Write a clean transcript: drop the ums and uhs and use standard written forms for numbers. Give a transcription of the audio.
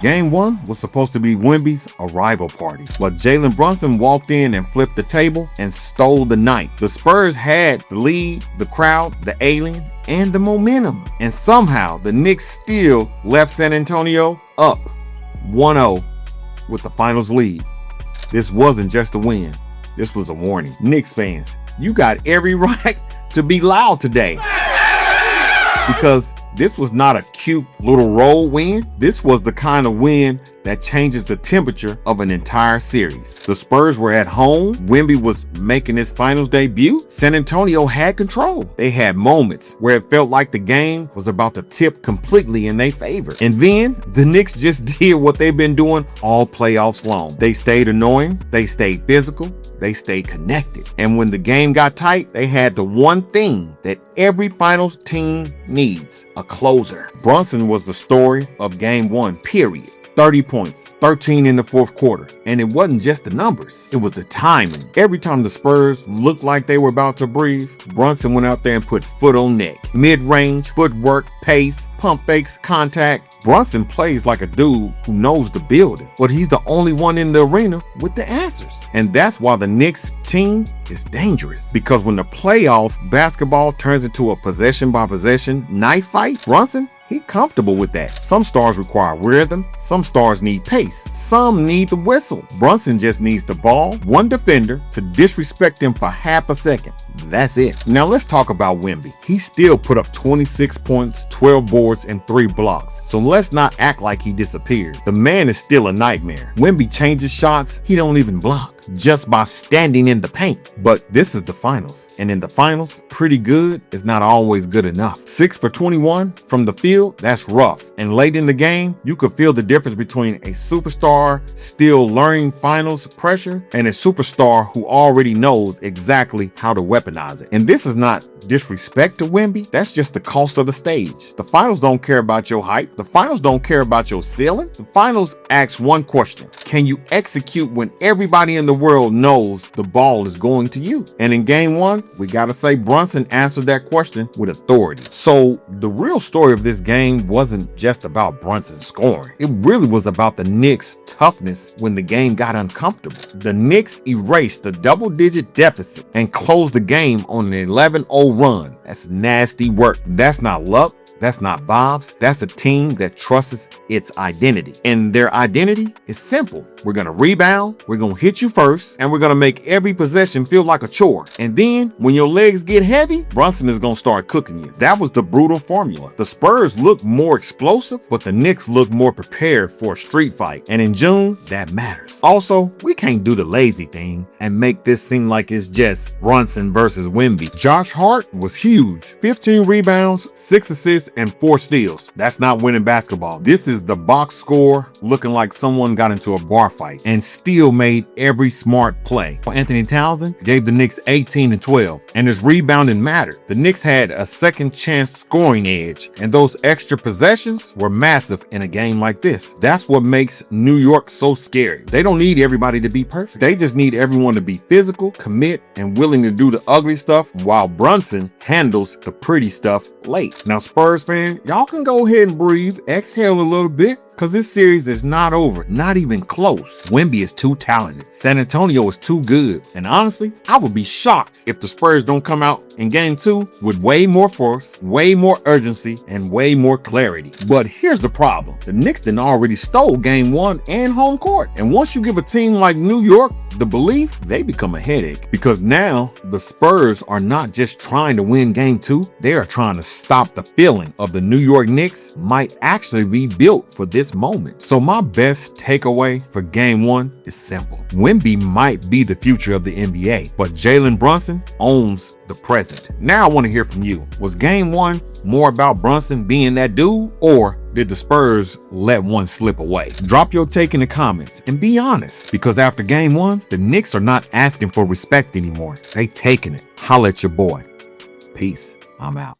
Game 1 was supposed to be Wemby's arrival party, but Jalen Brunson walked in and flipped the table and stole the night. The Spurs had the lead, the crowd, the alien, and the momentum. And somehow the Knicks still left San Antonio up 1-0 with the finals lead. This wasn't just a win. This was a warning. Knicks fans, you got every right to be loud today. Because this was not a cute little roll win. This was the kind of win that changes the temperature of an entire series. The Spurs were at home. Wemby was making his finals debut. San Antonio had control. They had moments where it felt like the game was about to tip completely in their favor. And then the Knicks just did what they've been doing all playoffs long. They stayed annoying. They stayed physical. They stayed connected. And when the game got tight, they had the one thing that every finals team needs: a closer. Brunson was the story of game 1, period. 30 points, 13 in the fourth quarter. And it wasn't just the numbers, it was the timing. Every time the Spurs looked like they were about to breathe, Brunson went out there and put foot on neck. Mid-range, footwork, pace, pump fakes, contact. Brunson plays like a dude who knows the building, but he's the only one in the arena with the answers. And that's why the Knicks team is dangerous, because when the playoff basketball turns into a possession by possession knife fight, Brunson, he's comfortable with that. Some stars require rhythm, some stars need pace, some need the whistle. Brunson just needs the ball, one defender to disrespect him for half a second. That's it. Now let's talk about Wemby. He still put up 26 points, 12 boards, and 3 blocks. So let's not act like he disappeared. The man is still a nightmare. Wemby changes shots, he don't even block, just by standing in the paint. But this is the finals, and in the finals, pretty good is not always good enough. 6 for 21 from the field, that's rough. And late in the game, you could feel the difference between a superstar still learning finals pressure and a superstar who already knows exactly how to weaponize it. And this is not disrespect to Wemby, that's just the cost of the stage. The finals don't care about your height. The finals don't care about your ceiling. The finals asks one question: can you execute when everybody in the world knows the ball is going to you? And in game 1, we gotta say Brunson answered that question with authority. So the real story of this game wasn't just about Brunson scoring. It really was about the Knicks' toughness when the game got uncomfortable. The Knicks erased the double-digit deficit and closed the game on an 11-0 run. That's nasty work. That's not luck. That's not Bob's. That's a team that trusts its identity. And their identity is simple. We're going to rebound, we're going to hit you first, and we're going to make every possession feel like a chore. And then when your legs get heavy, Brunson is going to start cooking you. That was the brutal formula. The Spurs looked more explosive, but the Knicks looked more prepared for a street fight. And in June, that matters. Also, we can't do the lazy thing and make this seem like it's just Brunson versus Wemby. Josh Hart was huge. 15 rebounds, 6 assists, and 4 steals. That's not winning basketball. This is the box score looking like someone got into a bar fight and still made every smart play. Anthony Townsend gave the Knicks 18 and 12, and his rebounding mattered. The Knicks had a second chance scoring edge, and those extra possessions were massive in a game like this. That's what makes New York so scary. They don't need everybody to be perfect. They just need everyone to be physical, commit, and willing to do the ugly stuff, while Brunson handles the pretty stuff late. Now, Spurs fan, y'all can go ahead and breathe, exhale a little bit, because this series is not over, not even close. Wemby is too talented. San Antonio is too good. And honestly, I would be shocked if the Spurs don't come out in game 2 with way more force, way more urgency, and way more clarity. But here's the problem. The Knicks done already stole game 1 and home court. And once you give a team like New York the belief, they become a headache, because now the Spurs are not just trying to win game 2, they are trying to stop the feeling of the New York Knicks might actually be built for this moment. So my best takeaway for game 1 is simple. Wemby might be the future of the NBA, but Jalen Brunson owns the present. Now I want to hear from you. Was game 1 more about Brunson being that dude, or did the Spurs let one slip away? Drop your take in the comments and be honest, because after game 1, the Knicks are not asking for respect anymore. They taking it. Holla at your boy. Peace. I'm out.